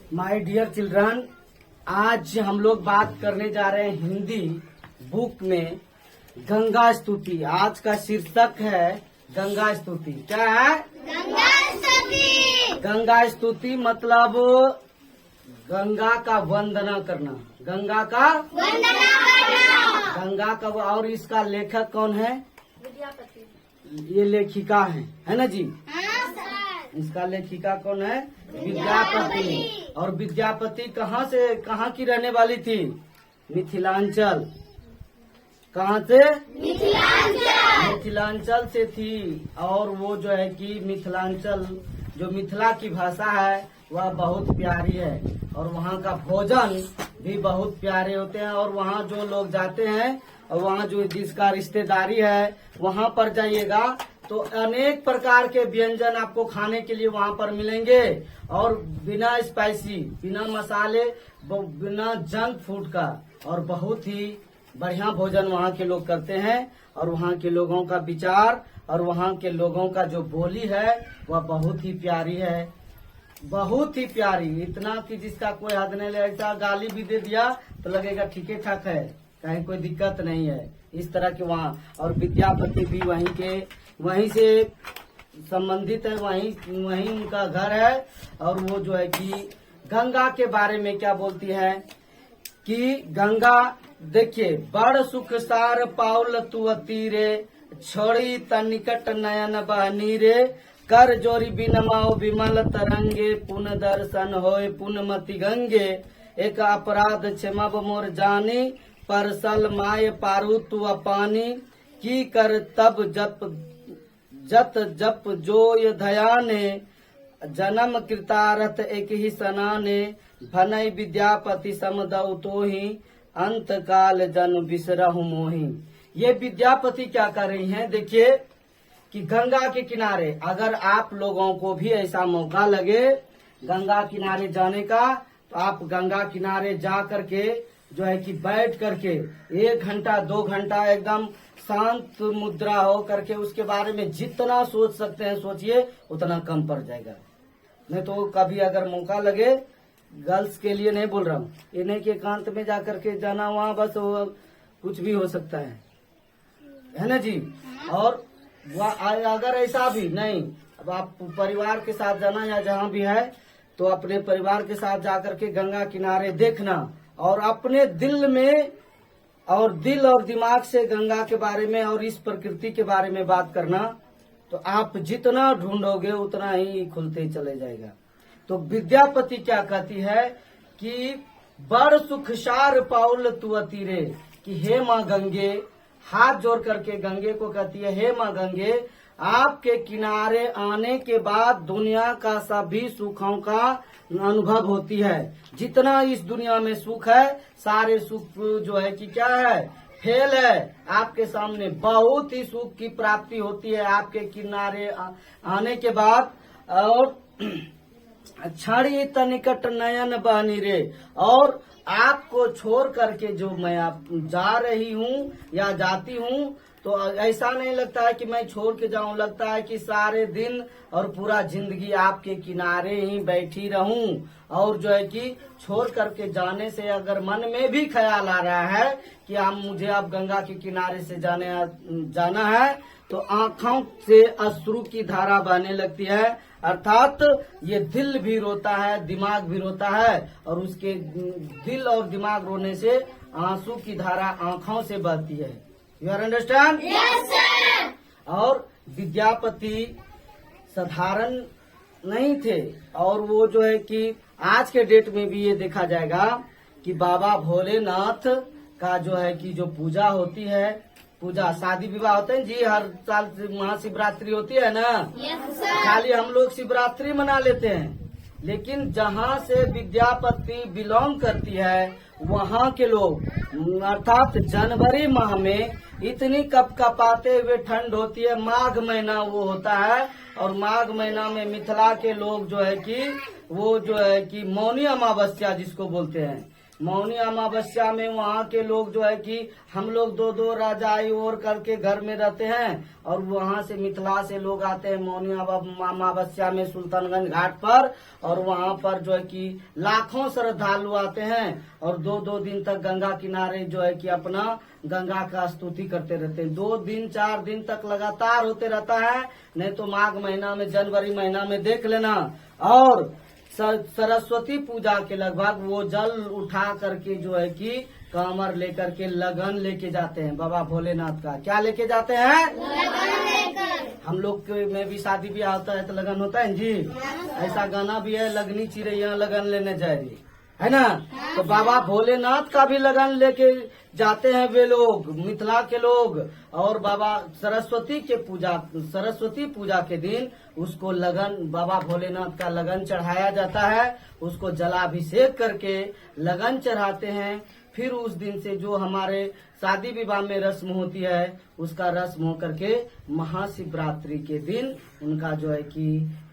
My dear children, आज हम लोग बात करने जा रहे हैं हिंदी बुक में गंगा स्तुति। आज का शीर्षक है गंगा स्तुति। क्या है? गंगा स्तुति। गंगा स्तुति मतलब गंगा का वंदना करना, गंगा का वंदना करना। गंगा का। और इसका लेखक कौन है? विद्यापति। ये लेखिका है ना जी? हाँ सर। इसका लेखिका कौन है? विद्यापति। और विद्यापति कहाँ की रहने वाली थी? मिथिलांचल। कहाँ से? मिथिलांचल। मिथिलांचल से थी। और वो जो है कि मिथिलांचल, जो मिथिला की भाषा है वह बहुत प्यारी है और वहाँ का भोजन भी बहुत प्यारे होते हैं। और वहाँ जो लोग जाते हैं और वहाँ जो जिसका रिश्तेदारी है वहाँ पर जाइएगा तो अनेक प्रकार के व्यंजन आपको खाने के लिए वहाँ पर मिलेंगे। और बिना स्पाइसी, बिना मसाले, बिना जंक फूड का, और बहुत ही बढ़िया भोजन वहाँ के लोग करते हैं। और वहाँ के लोगों का विचार और वहाँ के लोगों का जो बोली है वह बहुत ही प्यारी है, बहुत ही प्यारी। इतना कि जिसका कोई हद नहीं लगेगा। गाली भी दे दिया तो लगेगा ठीक ठाक है, कहीं कोई दिक्कत नहीं है, इस तरह के वहाँ। और विद्यापति भी वहीं से संबंधित है, वहीं उनका घर है। और वो जो है कि गंगा के बारे में क्या बोलती है कि गंगा देखिए, बड़ सुख सार पाउल तु तीरे, छोड़ी तनिकट नयन बहनी रे, कर जोरी बिनमाओ विमल तरंगे, पुन दर्शन होए पुनमति गंगे, एक अपराध क्षमा मोर जानी, परसल माय पारू तु पानी, की कर तब जत जप जोय धयाने, जन्म कृतारथ एक ही सनाने, भनई विद्यापति समदौ तोहि, अंत काल जन बिसरहु मोहि। ये विद्यापति क्या कर रही हैं? देखिए कि गंगा के किनारे अगर आप लोगों को भी ऐसा मौका लगे गंगा किनारे जाने का, तो आप गंगा किनारे जा करके जो है कि बैठ करके 1 घंटा 2 घंटा एकदम शांत मुद्रा हो करके उसके बारे में जितना सोच सकते हैं सोचिए, उतना कम पड़ जाएगा। नहीं तो कभी अगर मौका लगे, गर्ल्स के लिए नहीं बोल रहा हूँ, इन्हें के एकांत में जा करके जाना, वहाँ बस कुछ भी हो सकता है ना जी। और अगर ऐसा भी नहीं, अब आप परिवार के साथ जाना या जहाँ भी है तो अपने परिवार के साथ जाकर के गंगा किनारे देखना और अपने दिल और दिमाग से गंगा के बारे में और इस प्रकृति के बारे में बात करना, तो आप जितना ढूंढोगे उतना ही खुलते चले जाएगा। तो विद्यापति क्या कहती है कि बड़ सुखसार पाउल तु तीरे, कि हे माँ गंगे, हाथ जोड़ करके गंगे को कहती है, हे माँ गंगे, आपके किनारे आने के बाद दुनिया का सभी सुखों का अनुभव होती है। जितना इस दुनिया में सुख है, सारे सुख जो है कि क्या है, फेल है। आपके सामने बहुत ही सुख की प्राप्ति होती है आपके किनारे आने के बाद। और छड़ी तनिकट नयन बहनी रे, और आपको छोड़ करके जो मैं आप जा रही हूँ या जाती हूँ, तो ऐसा नहीं लगता है कि मैं छोड़ के जाऊं, लगता है कि सारे दिन और पूरा जिंदगी आपके किनारे ही बैठी रहूं। और जो है कि छोड़ करके जाने से अगर मन में भी ख्याल आ रहा है कि मुझे अब गंगा के किनारे से जाना है, तो आंखों से अश्रु की धारा बहने लगती है। अर्थात ये दिल भी रोता है, दिमाग भी रोता है, और उसके दिल और दिमाग रोने से आंसू की धारा आंखों से बहती है। You are understand? Yes sir. और विद्यापति साधारण नहीं थे। और वो जो है कि आज के डेट में भी ये देखा जाएगा कि बाबा भोलेनाथ का जो है कि जो पूजा होती है, पूजा शादी विवाह होते हैं जी, हर साल महाशिवरात्रि होती है ना। Yes sir. खाली हम लोग शिवरात्रि मना लेते हैं, लेकिन जहाँ से विद्यापति बिलोंग करती है वहाँ के लोग, अर्थात जनवरी माह में इतनी कपकपाते हुए ठंड होती है, माघ महीना वो होता है, और माघ महीना में मिथिला के लोग जो है कि वो जो है कि मौनी अमावस्या जिसको बोलते हैं, मौनी अमावस्या में वहाँ के लोग जो है कि हम लोग दो दो रजाई ओढ़ करके घर में रहते हैं और वहाँ से मिथिला से लोग आते हैं मौनी अमावस्या में सुल्तानगंज घाट पर, और वहाँ पर जो है कि लाखों श्रद्धालु आते हैं और दो दो दिन तक गंगा किनारे जो है कि अपना गंगा का स्तुति करते रहते हैं। 2 दिन 4 दिन तक लगातार होते रहता है, नहीं तो माघ महीना में, जनवरी महीना में देख लेना। और सरस्वती पूजा के लगभग वो जल उठा करके जो है कि कांवर लेकर के लगन लेके जाते हैं बाबा भोलेनाथ का। क्या लेके जाते हैं? लगन लेकर। हम लोग के में भी शादी ब्याह होता है तो लगन होता है जी। ऐसा गाना भी है, लगनी चिड़ैया लगन लेने जा रही है ना। तो बाबा भोलेनाथ का भी लगन लेके जाते हैं वे लोग, मिथिला के लोग। और बाबा सरस्वती पूजा के दिन उसको लगन, बाबा भोलेनाथ का लगन चढ़ाया जाता है। उसको जलाभिषेक करके लगन चढ़ाते हैं। फिर उस दिन से जो हमारे शादी विवाह में रस्म होती है उसका रस्म हो करके महाशिवरात्रि के दिन उनका जो है कि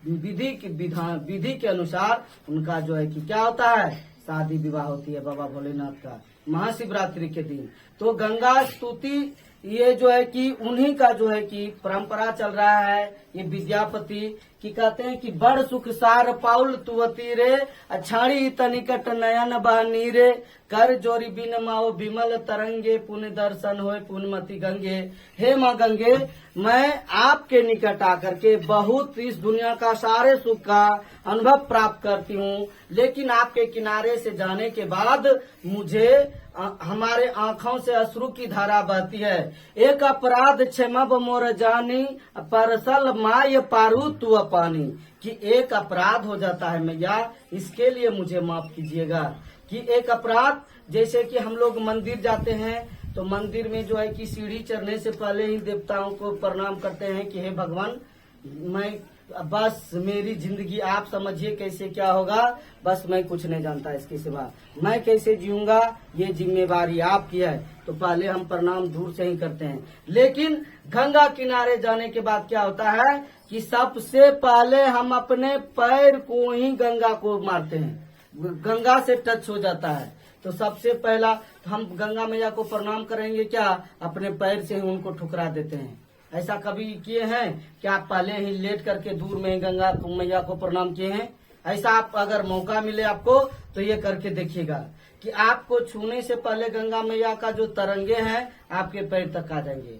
विधि के अनुसार उनका जो है कि क्या होता है, शादी विवाह होती है बाबा भोलेनाथ का महाशिवरात्रि के दिन। तो गंगा स्तुति ये जो है कि उन्हीं का जो है कि परंपरा चल रहा है। ये विद्यापति की कहते हैं कि बड़ सुख सार पाउल तुवती रे, अछाड़ी तनिकट नयन बहनी रे, कर जोरी बिन माओ विमल तरंगे, पुण्य दर्शन होए पुण्यमती गंगे। हे माँ गंगे, मैं आपके निकट आकर के बहुत इस दुनिया का सारे सुख का अनुभव प्राप्त करती हूँ, लेकिन आपके किनारे से जाने के बाद मुझे हमारे आँखों से अश्रु की धारा बहती है। एक अपराध क्षमब मोर जानी, परसल माय पारू तू पानी। कि एक अपराध हो जाता है मैया, इसके लिए मुझे माफ कीजिएगा। कि एक अपराध, जैसे कि हम लोग मंदिर जाते हैं तो मंदिर में जो है कि सीढ़ी चढ़ने से पहले ही देवताओं को प्रणाम करते हैं कि हे भगवान, मैं बस मेरी जिंदगी आप समझिए कैसे क्या होगा, बस मैं कुछ नहीं जानता इसके सिवा, मैं कैसे जीऊंगा ये जिम्मेवारी आपकी है। तो पहले हम प्रणाम दूर से ही करते हैं। लेकिन गंगा किनारे जाने के बाद क्या होता है कि सबसे पहले हम अपने पैर को ही गंगा को मारते हैं, गंगा से टच हो जाता है। तो सबसे पहला हम गंगा मैया को प्रणाम करेंगे, क्या अपने पैर से ही उनको ठुकरा देते हैं। ऐसा कभी किए हैं कि आप पहले ही लेट करके दूर में ही गंगा मैया को प्रणाम किए हैं? ऐसा आप अगर मौका मिले आपको तो ये करके देखिएगा कि आपको छूने से पहले गंगा मैया का जो तरंगे हैं आपके पैर तक आ जाएंगे।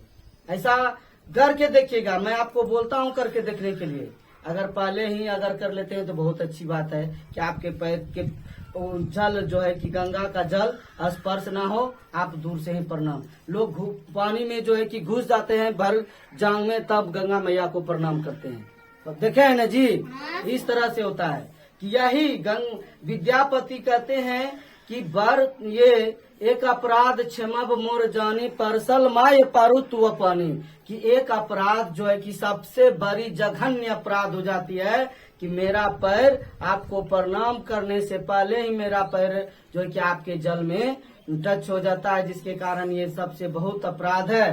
ऐसा करके देखिएगा, मैं आपको बोलता हूँ करके देखने के लिए। अगर पहले ही अगर कर लेते हैं तो बहुत अच्छी बात है कि आपके पैर के जल जो है कि गंगा का जल स्पर्श ना हो, आप दूर से ही प्रणाम। लोग पानी में जो है कि घुस जाते हैं भर जांग में, तब गंगा मैया को प्रणाम करते हैं। तो देखे है ना जी, इस तरह से होता है कि यही विद्यापति कहते हैं कि बर ये एक अपराध क्षमब मोर जानी, परसल माय पारू तू पानी। कि एक अपराध जो है कि सबसे बड़ी जघन्य अपराध हो जाती है कि मेरा पैर आपको प्रणाम करने से पहले ही मेरा पैर जो है कि आपके जल में टच हो जाता है, जिसके कारण ये सबसे बहुत अपराध है।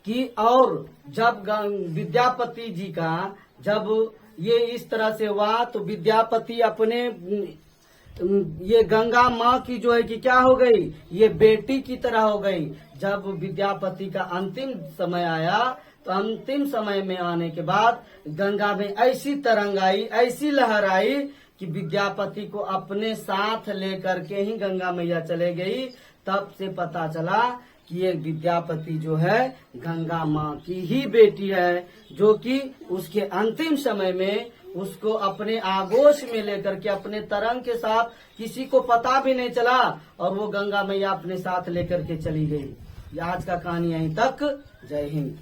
कि और जब विद्यापति जी का जब ये इस तरह से हुआ तो विद्यापति अपने ये गंगा माँ की जो है कि क्या हो गई, ये बेटी की तरह हो गई। जब विद्यापति का अंतिम समय आया तो अंतिम समय में आने के बाद गंगा में ऐसी तरंग आई, ऐसी लहर आई कि विद्यापति को अपने साथ लेकर के ही गंगा मैया चले गई। तब से पता चला कि ये विद्यापति जो है गंगा माँ की ही बेटी है, जो कि उसके अंतिम समय में उसको अपने आगोश में लेकर के अपने तरंग के साथ, किसी को पता भी नहीं चला, और वो गंगा मैया अपने साथ लेकर के चली गई। आज का कहानी यहीं तक। जय हिंद।